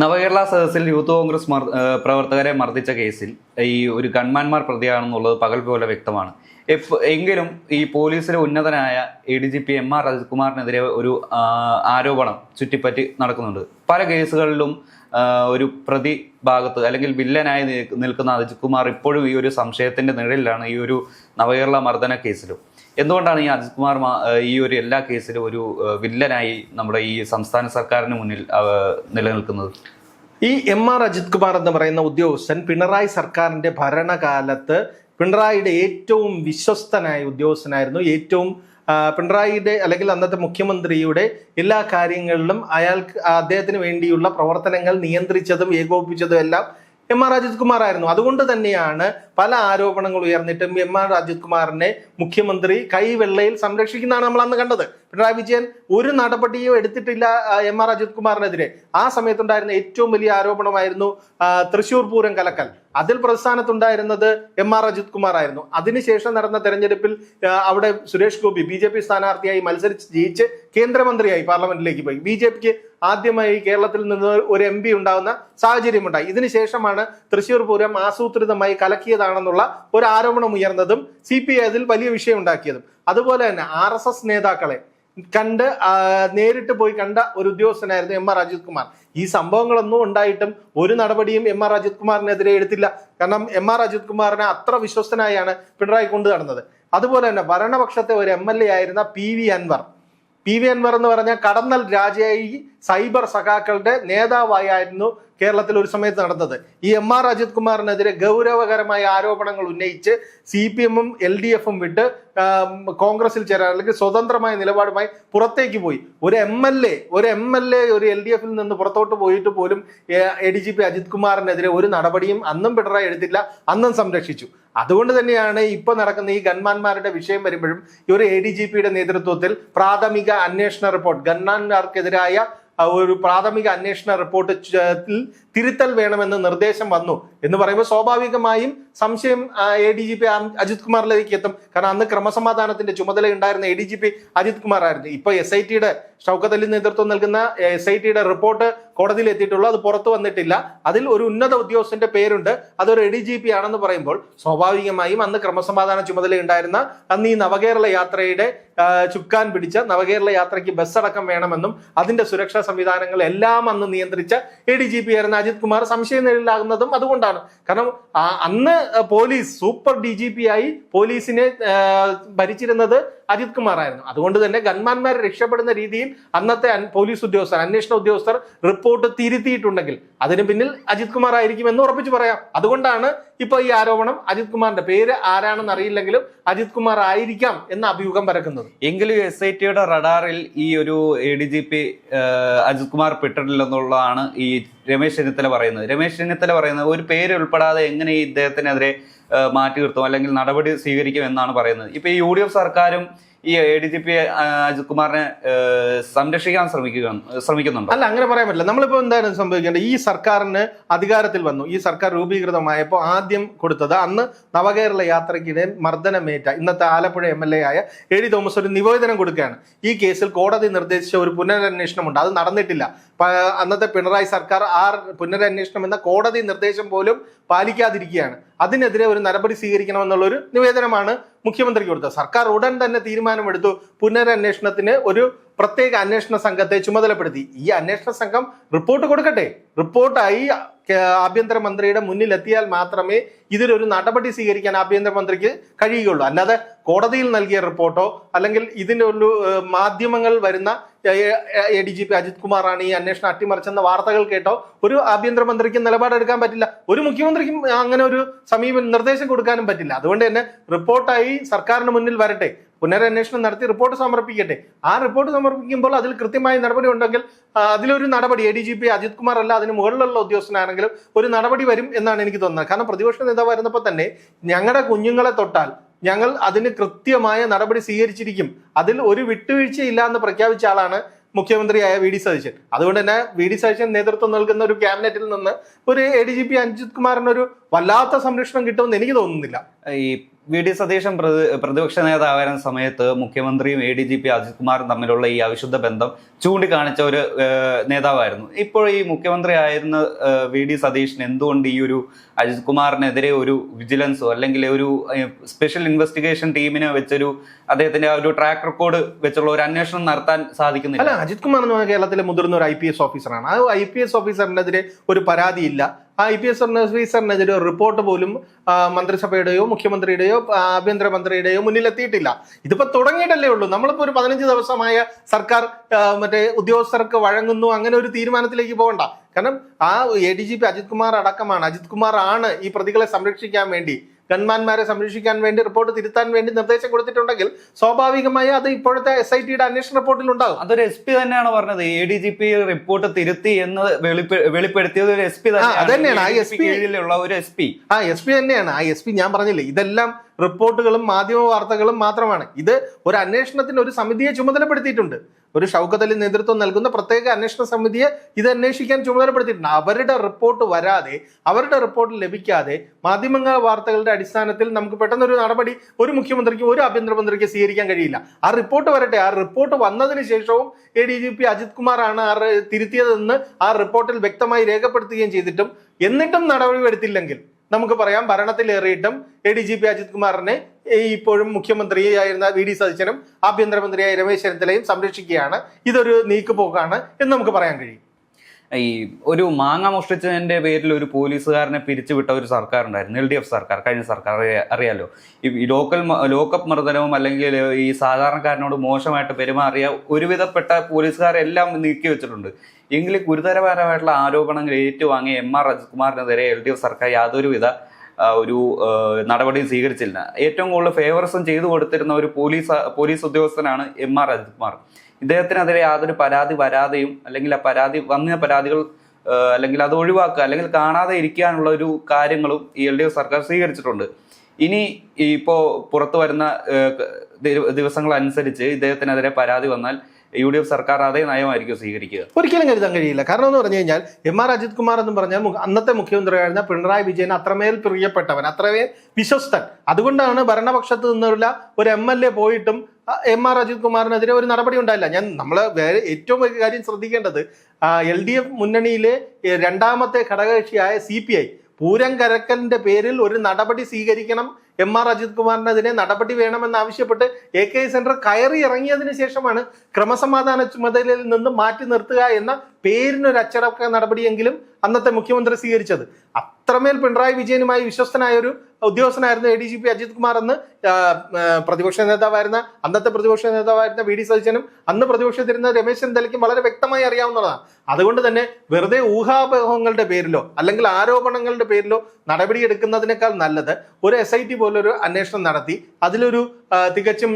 നവകേരള സദസ്സിൽ യൂത്ത് കോൺഗ്രസ് പ്രവർത്തകരെ മർദ്ദിച്ച കേസിൽ ഈ ഒരു ഗൺമാൻമാർ പ്രതിയാണെന്നുള്ളത് പകൽ പോലെ വ്യക്തമാണ്. എങ്കിലും ഈ പോലീസിലെ ഉന്നതനായ ADGP MR അജിത് കുമാറിനെതിരെ ഒരു ആരോപണം ചുറ്റിപ്പറ്റി നടക്കുന്നുണ്ട്. പല കേസുകളിലും ഒരു പ്രതി ഭാഗത്ത് അല്ലെങ്കിൽ വില്ലനായി നിൽക്കുന്ന അജിത് കുമാർ ഇപ്പോഴും ഈ ഒരു സംശയത്തിന്റെ നിഴലിലാണ് ഈ ഒരു നവകേരള മർദ്ദന കേസിലും. എന്തുകൊണ്ടാണ് ഈ അജിത് കുമാർ ഈ ഒരു എല്ലാ കേസിലും ഒരു വില്ലനായി നമ്മുടെ ഈ സംസ്ഥാന സർക്കാരിന് മുന്നിൽ നിലനിൽക്കുന്നത്? ഈ MR അജിത് കുമാർ എന്ന് പറയുന്ന ഉദ്യോഗസ്ഥൻ പിണറായി സർക്കാരിന്റെ ഭരണകാലത്ത് പിണറായിയുടെ ഏറ്റവും വിശ്വസ്തനായ ഉദ്യോഗസ്ഥനായിരുന്നു. ഏറ്റവും പിണറായിയുടെ അല്ലെങ്കിൽ അന്നത്തെ മുഖ്യമന്ത്രിയുടെ എല്ലാ കാര്യങ്ങളിലും അദ്ദേഹത്തിന് വേണ്ടിയുള്ള പ്രവർത്തനങ്ങൾ നിയന്ത്രിച്ചതും ഏകോപിപ്പിച്ചതും എല്ലാം MR അജിത് കുമാർ ആയിരുന്നു. അതുകൊണ്ട് തന്നെയാണ് പല ആരോപണങ്ങൾ ഉയർന്നിട്ടും MR അജിത് കുമാറിനെ മുഖ്യമന്ത്രി കൈവെള്ളയിൽ സംരക്ഷിക്കുന്നതാണ് നമ്മൾ അന്ന് കണ്ടത്. പിണറായി വിജയൻ ഒരു നടപടിയോ എടുത്തിട്ടില്ല MR അജിത് കുമാറിനെതിരെ. ആ സമയത്തുണ്ടായിരുന്ന ഏറ്റവും വലിയ ആരോപണമായിരുന്നു തൃശ്ശൂർ പൂരം കലക്കൽ. അതിൽ പ്രസ്ഥാനത്തുണ്ടായിരുന്നത് MR അജിത് കുമാർ ആയിരുന്നു. അതിനുശേഷം നടന്ന തെരഞ്ഞെടുപ്പിൽ അവിടെ സുരേഷ് ഗോപി BJP സ്ഥാനാർത്ഥിയായി മത്സരിച്ച് ജയിച്ച് കേന്ദ്രമന്ത്രിയായി പാർലമെന്റിലേക്ക് പോയി. BJPക്ക് ആദ്യമായി കേരളത്തിൽ നിന്ന് ഒരു MP ഉണ്ടാകുന്ന സാഹചര്യമുണ്ടായി. ഇതിനുശേഷമാണ് തൃശ്ശൂർ പൂരം ആസൂത്രിതമായി കലക്കിയതാണെന്നുള്ള ഒരു ആരോപണം ഉയർന്നതും CPI അതിൽ വലിയ വിഷയം ഉണ്ടാക്കിയതും. അതുപോലെ തന്നെ RSS നേതാക്കളെ നേരിട്ട് പോയി കണ്ട ഒരു ഉദ്യോഗസ്ഥനായിരുന്നു MR അജിത് കുമാർ. ഈ സംഭവങ്ങളൊന്നും ഉണ്ടായിട്ടും ഒരു നടപടിയും MR അജിത് കുമാറിനെതിരെ എടുത്തില്ല. കാരണം MR അജിത് കുമാറിനെ അത്ര വിശ്വസ്തനായാണ് പിണറായി കൊണ്ടു നടന്നത്. അതുപോലെ തന്നെ ഭരണപക്ഷത്തെ ഒരു MLA ആയിരുന്ന PV അൻവർ എന്ന് പറഞ്ഞാൽ കടന്നൽ രാജയായി സൈബർ സഖാക്കളുടെ നേതാവായിരുന്നു കേരളത്തിൽ ഒരു സമയത്ത് നടന്നത്. ഈ MR അജിത് കുമാറിനെതിരെ ഗൗരവകരമായ ആരോപണങ്ങൾ ഉന്നയിച്ച് CPM-ഉം LDF-ഉം വിട്ട് കോൺഗ്രസിൽ ചേരാൻ അല്ലെങ്കിൽ സ്വതന്ത്രമായ നിലപാടുമായി പുറത്തേക്ക് പോയി. ഒരു MLA ഒരു LDF-ൽ നിന്ന് പുറത്തോട്ട് പോയിട്ട് പോലും ADGP അജിത് കുമാറിനെതിരെ ഒരു നടപടിയും അന്നും പിണറായി എടുത്തില്ല, അന്നും സംരക്ഷിച്ചു. അതുകൊണ്ട് തന്നെയാണ് ഇപ്പൊ നടക്കുന്ന ഈ ഗൺമാൻമാരുടെ വിഷയം വരുമ്പോഴും ഈ ഒരു ADGP-യുടെ നേതൃത്വത്തിൽ പ്രാഥമിക അന്വേഷണ റിപ്പോർട്ട് ഗൺമാൻമാർക്കെതിരായ ഒരു പ്രാഥമിക അന്വേഷണ റിപ്പോർട്ട് തിരുത്തൽ വേണമെന്ന് നിർദ്ദേശം വന്നു എന്ന് പറയുമ്പോൾ സ്വാഭാവികമായും സംശയം ADGP അജിത് കുമാറിലേക്ക് എത്തും. കാരണം അന്ന് ക്രമസമാധാനത്തിന്റെ ചുമതല ഉണ്ടായിരുന്ന ADGP അജിത് കുമാർ ആയിരുന്നു. ഇപ്പൊ SIT-യുടെ ഷൗക്കത്ത് അലി നേതൃത്വം നൽകുന്ന SIT-യുടെ റിപ്പോർട്ട് കോടതിയിൽ എത്തിയിട്ടുള്ളൂ. അത് പുറത്തു വന്നിട്ടില്ല. അതിൽ ഒരു ഉന്നത ഉദ്യോഗസ്ഥന്റെ പേരുണ്ട്, അതൊരു ADGP ആണെന്ന് പറയുമ്പോൾ സ്വാഭാവികമായും അന്ന് ക്രമസമാധാന ചുമതല ഉണ്ടായിരുന്ന അന്ന് ഈ നവകേരള യാത്രയുടെ ചുക്കാൻ പിടിച്ച നവകേരള യാത്രയ്ക്ക് ബസ് അടക്കം വേണമെന്നും അതിന്റെ സുരക്ഷാ സംവിധാനങ്ങൾ എല്ലാം അന്ന് നിയന്ത്രിച്ച ADGP ആയിരുന്ന അജിത് കുമാർ സംശയം നേരിടാകുന്നതും അതുകൊണ്ടാണ്. കാരണം അന്ന് പോലീസ് സൂപ്പർ DGP ആയി പോലീസിനെ ഭരിച്ചിരുന്നത് അജിത് കുമാർ ആയിരുന്നു. അതുകൊണ്ട് തന്നെ ഗൺമാൻമാർ രക്ഷപ്പെടുന്ന രീതിയിൽ അന്നത്തെ പോലീസ് ഉദ്യോഗസ്ഥർ, അന്വേഷണ ഉദ്യോഗസ്ഥർ റിപ്പോർട്ട് തിരുത്തിയിട്ടുണ്ടെങ്കിൽ അതിന് പിന്നിൽ അജിത് കുമാർ ആയിരിക്കും എന്ന് ഉറപ്പിച്ചു പറയാം. അതുകൊണ്ടാണ് ഇപ്പൊ ഈ ആരോപണം അജിത് കുമാറിന്റെ പേര് ആരാണെന്ന് അറിയില്ലെങ്കിലും അജിത് കുമാർ ആയിരിക്കാം എന്ന അഭ്യൂഹം പരക്കുന്നത്. എങ്കിലും SIT-യുടെ റഡാറിൽ ഈ ഒരു ADGP അജിത് കുമാർ പെട്ടിട്ടില്ലെന്നുള്ളതാണ് ഈ രമേശ് ചെന്നിത്തല പറയുന്നത്. ഒരു പേര് ഉൾപ്പെടാതെ എങ്ങനെ ഈ ഇദ്ദേഹത്തിനെതിരെ മാറ്റി നിർത്തും അല്ലെങ്കിൽ നടപടി സ്വീകരിക്കും എന്നാണ് പറയുന്നത്. ഇപ്പൊ ഈ UDF സർക്കാരും ഈ ADGP അജിത് കുമാറിനെ സംരക്ഷിക്കാൻ ശ്രമിക്കുന്നുണ്ടോ? അല്ല, അങ്ങനെ പറയാൻ പറ്റില്ല. നമ്മളിപ്പോ എന്താണ് സംഭവിക്കേണ്ടത്? ഈ സർക്കാരിന് അധികാരത്തിൽ വന്നു, ഈ സർക്കാർ രൂപീകൃതമായപ്പോൾ ആദ്യം കൊടുത്തത് അന്ന് നവകേരള യാത്രയ്ക്കിടെ മർദ്ദനമേറ്റ ഇന്നത്തെ ആലപ്പുഴ MLA ആയ AD തോമസ് ഒരു നിവേദനം കൊടുക്കുകയാണ്. ഈ കേസിൽ കോടതി നിർദ്ദേശിച്ച ഒരു പുനരന്വേഷണമുണ്ട്, അത് നടന്നിട്ടില്ല. അന്നത്തെ പിണറായി സർക്കാർ ആ പുനരന്വേഷണം എന്ന കോടതി നിർദ്ദേശം പോലും പാലിക്കാതിരിക്കുകയാണ്. അതിനെതിരെ ഒരു നടപടി സ്വീകരിക്കണമെന്നുള്ള ഒരു നിവേദനമാണ് മുഖ്യമന്ത്രിക്ക് കൊടുത്തത്. സർക്കാർ ഉടൻ തന്നെ തീരുമാനമെടുത്തു, പുനരന്വേഷണത്തിന് ഒരു പ്രത്യേക അന്വേഷണ സംഘത്തെ ചുമതലപ്പെടുത്തി. ഈ അന്വേഷണ സംഘം റിപ്പോർട്ട് കൊടുക്കട്ടെ. റിപ്പോർട്ടായി ആഭ്യന്തരമന്ത്രിയുടെ മുന്നിൽ എത്തിയാൽ മാത്രമേ ഇതിലൊരു നടപടി സ്വീകരിക്കാൻ ആഭ്യന്തരമന്ത്രിക്ക് കഴിയുകയുള്ളൂ. അല്ലാതെ കോടതിയിൽ നൽകിയ റിപ്പോർട്ടോ അല്ലെങ്കിൽ ഇതിൻ്റെ ഒരു മാധ്യമങ്ങൾ വരുന്ന ADGP അജിത് കുമാറാണ് ഈ അന്വേഷണം അട്ടിമറിച്ചെന്ന വാർത്തകൾ കേട്ടോ ഒരു ആഭ്യന്തരമന്ത്രിക്ക് നിലപാടെടുക്കാൻ പറ്റില്ല. ഒരു മുഖ്യമന്ത്രിക്കും അങ്ങനെ ഒരു നിർദ്ദേശം കൊടുക്കാനും പറ്റില്ല. അതുകൊണ്ട് തന്നെ റിപ്പോർട്ടായി സർക്കാരിന് മുന്നിൽ വരട്ടെ, പുനരന്വേഷണം നടത്തി റിപ്പോർട്ട് സമർപ്പിക്കട്ടെ. ആ റിപ്പോർട്ട് സമർപ്പിക്കുമ്പോൾ അതിൽ കൃത്യമായ നടപടി ഉണ്ടെങ്കിൽ അതിലൊരു നടപടി ADGP അജിത് കുമാർ അല്ല അതിന് മുകളിലുള്ള ഉദ്യോഗസ്ഥനാണെങ്കിലും ഒരു നടപടി വരും എന്നാണ് എനിക്ക് തോന്നുന്നത്. കാരണം പ്രതിപക്ഷ നേതാവ് വരുന്നപ്പോൾ തന്നെ ഞങ്ങളുടെ കുഞ്ഞുങ്ങളെ തൊട്ടാൽ ഞങ്ങൾ അതിന് കൃത്യമായ നടപടി സ്വീകരിച്ചിരിക്കും, അതിൽ ഒരു വിട്ടുവീഴ്ചയില്ല എന്ന് പ്രഖ്യാപിച്ച ആളാണ് മുഖ്യമന്ത്രിയായ VD സതീശൻ. അതുകൊണ്ട് തന്നെ VD സതീശൻ നേതൃത്വം നൽകുന്ന ഒരു ക്യാബിനറ്റിൽ നിന്ന് ഒരു ADGP അജിത് കുമാറിന് ഒരു വല്ലാത്ത സംരക്ഷണം കിട്ടുമെന്ന് എനിക്ക് തോന്നുന്നില്ല. ഈ വി ഡി സതീശൻ പ്രതിപക്ഷ നേതാവായിരുന്ന സമയത്ത് മുഖ്യമന്ത്രിയും ADGP അജിത് കുമാറും തമ്മിലുള്ള ഈ അവിശുദ്ധ ബന്ധം ചൂണ്ടിക്കാണിച്ച ഒരു നേതാവായിരുന്നു. ഇപ്പോൾ ഈ മുഖ്യമന്ത്രി ആയിരുന്ന വി ഡി സതീശൻ എന്തുകൊണ്ട് ഈ ഒരു അജിത് കുമാറിനെതിരെ ഒരു വിജിലൻസോ അല്ലെങ്കിൽ ഒരു സ്പെഷ്യൽ ഇൻവെസ്റ്റിഗേഷൻ ടീമിനെ വെച്ചൊരു അദ്ദേഹത്തിന്റെ ആ ഒരു ട്രാക്ക് റെക്കോർഡ് വെച്ചുള്ള ഒരു അന്വേഷണം നടത്താൻ സാധിക്കുന്നില്ല? അല്ല, അജിത് കുമാർ എന്ന് പറഞ്ഞാൽ കേരളത്തിലെ മുതിർന്ന ഒരു IPS ഓഫീസറാണ്. ആ IPS ഓഫീസറിനെതിരെ ഒരു പരാതിയില്ല. ആ IPS ഓഫീസറിനെതിരെ ഒരു റിപ്പോർട്ട് പോലും മന്ത്രിസഭയുടെയോ മുഖ്യമന്ത്രിയുടെയോ ആഭ്യന്തരമന്ത്രിയുടെയോ മുന്നിലെത്തിയിട്ടില്ല. ഇതിപ്പോ തുടങ്ങിയിട്ടല്ലേ ഉള്ളൂ. നമ്മളിപ്പോ ഒരു 15 ദിവസമായ സർക്കാർ ഉദ്യോഗസ്ഥർക്ക് വഴങ്ങുന്നു, അങ്ങനെ ഒരു തീരുമാനത്തിലേക്ക് പോകണ്ട. കാരണം ആ ADGP അജിത് കുമാർ അടക്കമാണ്, അജിത് കുമാർ ആണ് ഈ പ്രതികളെ സംരക്ഷിക്കാൻ വേണ്ടി, ഗൺമാൻമാരെ സംരക്ഷിക്കാൻ വേണ്ടി, റിപ്പോർട്ട് തിരുത്താൻ വേണ്ടി നിർദ്ദേശം കൊടുത്തിട്ടുണ്ടെങ്കിൽ സ്വാഭാവികമായി അത് ഇപ്പോഴത്തെ SITയുടെ അന്വേഷണ റിപ്പോർട്ടിൽ ഉണ്ടാകും. അതൊരു SP തന്നെയാണ് പറഞ്ഞത്. ADGP റിപ്പോർട്ട് തിരുത്തി എന്ന് വെളിപ്പെടുത്തിയത് ഒരു SP തന്നെയാണ്. ആ SP കീഴിലുള്ള ഒരു SP തന്നെയാണ്. ആ SP ഞാൻ പറഞ്ഞില്ലേ, ഇതെല്ലാം റിപ്പോർട്ടുകളും മാധ്യമ വാർത്തകളും മാത്രമാണ്. ഇത് ഒരു അന്വേഷണത്തിന് ഒരു സമിതിയെ ചുമതലപ്പെടുത്തിയിട്ടുണ്ട്. ഒരു ഷൗക്കത്ത് അലി നേതൃത്വം നൽകുന്ന പ്രത്യേക അന്വേഷണ സമിതിയെ ഇത് അന്വേഷിക്കാൻ ചുമതലപ്പെടുത്തിയിട്ടുണ്ട്. അവരുടെ റിപ്പോർട്ട് വരാതെ, അവരുടെ റിപ്പോർട്ട് ലഭിക്കാതെ മാധ്യമ വാർത്തകളുടെ അടിസ്ഥാനത്തിൽ നമുക്ക് പെട്ടെന്നൊരു നടപടി ഒരു മുഖ്യമന്ത്രിക്ക്, ഒരു ആഭ്യന്തരമന്ത്രിക്ക് സ്വീകരിക്കാൻ കഴിയില്ല. ആ റിപ്പോർട്ട് വരട്ടെ. ആ റിപ്പോർട്ട് വന്നതിന് ശേഷവും ADGP അജിത് കുമാറാണ് തിരുത്തിയതെന്ന് ആ റിപ്പോർട്ടിൽ വ്യക്തമായി രേഖപ്പെടുത്തുകയും ചെയ്തിട്ടും എന്നിട്ടും നടപടി എടുത്തില്ലെങ്കിൽ നമുക്ക് പറയാം ഭരണത്തിലേറിയിട്ടും ADGP അജിത് കുമാറിനെ ഇപ്പോഴും മുഖ്യമന്ത്രിയായിരുന്ന VD സതീശനും ആഭ്യന്തരമന്ത്രിയായ രമേശ് ചെന്നിത്തലയും സംരക്ഷിക്കുകയാണ്. ഇതൊരു നീക്കുപോക്കാണ് എന്ന് നമുക്ക് പറയാൻ കഴിയും. ഈ ഒരു മാങ്ങ മോഷ്ടിച്ചതിന്റെ പേരിൽ ഒരു പോലീസുകാരനെ പിരിച്ചുവിട്ട ഒരു സർക്കാർ ഉണ്ടായിരുന്നു, LDF സർക്കാർ, കഴിഞ്ഞ സർക്കാർ. അറിയാലോ, ഈ ലോക്കപ്പ് മർദ്ദനവും അല്ലെങ്കിൽ ഈ സാധാരണക്കാരനോട് മോശമായിട്ട് പെരുമാറിയ ഒരുവിധപ്പെട്ട പോലീസുകാരെല്ലാം നീക്കി വെച്ചിട്ടുണ്ട്. എങ്കിലും ഗുരുതരപരമായിട്ടുള്ള ആരോപണങ്ങൾ ഏറ്റുവാങ്ങിയ MR അജിത് കുമാറിനെതിരെ LDF സർക്കാർ യാതൊരുവിധ ഒരു നടപടിയും സ്വീകരിച്ചില്ല. ഏറ്റവും കൂടുതൽ ഫേവർസും ചെയ്തു കൊടുത്തിരുന്ന ഒരു പോലീസ് ഉദ്യോഗസ്ഥനാണ് MR അജിത് കുമാർ. ഇദ്ദേഹത്തിനെതിരെ യാതൊരു പരാതി വരാതെയും അല്ലെങ്കിൽ ആ വന്ന പരാതികൾ അല്ലെങ്കിൽ അത് ഒഴിവാക്കുക അല്ലെങ്കിൽ കാണാതെ ഇരിക്കാനുള്ള ഒരു കാര്യങ്ങളും ഈ LDF സർക്കാർ സ്വീകരിച്ചിട്ടുണ്ട്. ഇനി ഇപ്പോൾ പുറത്തു വരുന്ന ദിവസങ്ങൾ അനുസരിച്ച് ഇദ്ദേഹത്തിനെതിരെ പരാതി വന്നാൽ UDF സർക്കാർ അതേ നയമായിരിക്കും സ്വീകരിക്കുക? ഒരിക്കലും കരുതാൻ കഴിയില്ല. കാരണം എന്ന് പറഞ്ഞു കഴിഞ്ഞാൽ MR അജിത് കുമാർ എന്ന് പറഞ്ഞാൽ അന്നത്തെ മുഖ്യമന്ത്രിയായിരുന്ന പിണറായി വിജയൻ അത്രമേൽ പ്രിയപ്പെട്ടവൻ, അത്രമേൽ വിശ്വസ്തൻ. അതുകൊണ്ടാണ് ഭരണപക്ഷത്ത് നിന്നുള്ള ഒരു MLA പോയിട്ടും MR അജിത് കുമാറിനെതിരെ ഒരു നടപടി ഉണ്ടായില്ല. നമ്മൾ ഏറ്റവും വലിയ കാര്യം ശ്രദ്ധിക്കേണ്ടത് LDF മുന്നണിയിലെ രണ്ടാമത്തെ ഘടകകക്ഷിയായ CPI പൂരം കരക്കലിന്റെ പേരിൽ ഒരു നടപടി സ്വീകരിക്കണം, MR അജിത് കുമാറിനെതിരെ നടപടി വേണമെന്നാവശ്യപ്പെട്ട് AK സെന്റർ കയറി ഇറങ്ങിയതിനു ശേഷമാണ് ക്രമസമാധാന ചുമതലയിൽ നിന്ന് മാറ്റി നിർത്തുക എന്ന പേരിനൊരു അച്ചടക്ക നടപടിയെങ്കിലും അന്നത്തെ മുഖ്യമന്ത്രി സ്വീകരിച്ചത്. അത്രമേൽ പിണറായി വിജയനുമായി വിശ്വസ്തനായ ഒരു ഉദ്യോഗസ്ഥനായിരുന്നു ADGP അജിത് കുമാർ എന്ന് അന്നത്തെ പ്രതിപക്ഷ നേതാവായിരുന്ന VD സതീശനും അന്ന് പ്രതിപക്ഷത്തിരുന്ന രമേശ് ചെന്നിത്തലയ്ക്കും വളരെ വ്യക്തമായി അറിയാവുന്നതാണ്. അതുകൊണ്ട് തന്നെ വെറുതെ ഊഹാപോഹങ്ങളുടെ പേരിലോ അല്ലെങ്കിൽ ആരോപണങ്ങളുടെ പേരിലോ നടപടിയെടുക്കുന്നതിനേക്കാൾ നല്ലത് ഒരു SIT പോലൊരു അന്വേഷണം നടത്തി അതിലൊരു തികച്ചും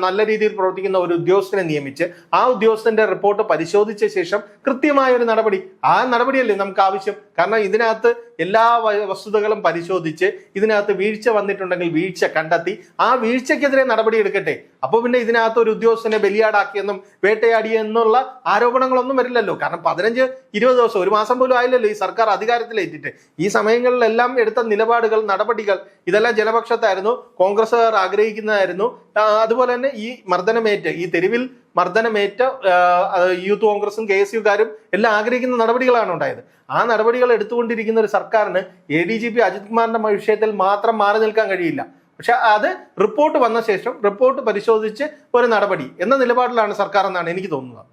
നല്ല രീതിയിൽ പ്രവർത്തിക്കുന്ന ഒരു ഉദ്യോഗസ്ഥനെ നിയമിച്ച് ആ ഉദ്യോഗസ്ഥന്റെ റിപ്പോർട്ട് പരിശോധിച്ച ശേഷം കൃത്യമായ ഒരു നടപടി, ആ നടപടിയല്ലേ നമുക്ക് ആവശ്യം. കാരണം ഇതിനകത്ത് എല്ലാ വസ്തുതകളും പരിശോധിച്ച് ഇതിനകത്ത് വീഴ്ച വന്നിട്ടുണ്ടെങ്കിൽ വീഴ്ച കണ്ടെത്തി ആ വീഴ്ചക്കെതിരെ നടപടി എടുക്കട്ടെ. അപ്പൊ പിന്നെ ഇതിനകത്ത് ഒരു ഉദ്യോഗസ്ഥനെ ബലിയാടാക്കിയെന്നും വേട്ടയാടിയെന്നുള്ള ആരോപണങ്ങളൊന്നും വരില്ലല്ലോ. കാരണം 15-20 ദിവസം, ഒരു മാസം പോലും ആയില്ലല്ലോ ഈ സർക്കാർ അധികാരത്തിലേറ്റിട്ട്. ഈ സമയങ്ങളിലെല്ലാം എടുത്ത നിലപാടുകൾ, നടപടികൾ ഇതെല്ലാം ജനപക്ഷത്തായിരുന്നു, കോൺഗ്രസ്സുകാർ ആഗ്രഹിക്കുന്നതായിരുന്നു. അതുപോലെ തന്നെ ഈ തെരുവിൽ മർദ്ദനമേറ്റ യൂത്ത് കോൺഗ്രസും KSUകാരും എല്ലാം ആഗ്രഹിക്കുന്ന നടപടികളാണ് ഉണ്ടായത്. ആ നടപടികൾ എടുത്തുകൊണ്ടിരിക്കുന്ന ഒരു സർക്കാരിന് ADGP അജിത് കുമാറിന്റെ വിഷയത്തിൽ മാത്രം മാറി നിൽക്കാൻ കഴിയില്ല. പക്ഷെ അത് റിപ്പോർട്ട് വന്ന ശേഷം റിപ്പോർട്ട് പരിശോധിച്ച് ഒരു നടപടി എന്ന നിലപാടിലാണ് സർക്കാർ എന്നാണ് എനിക്ക് തോന്നുന്നത്.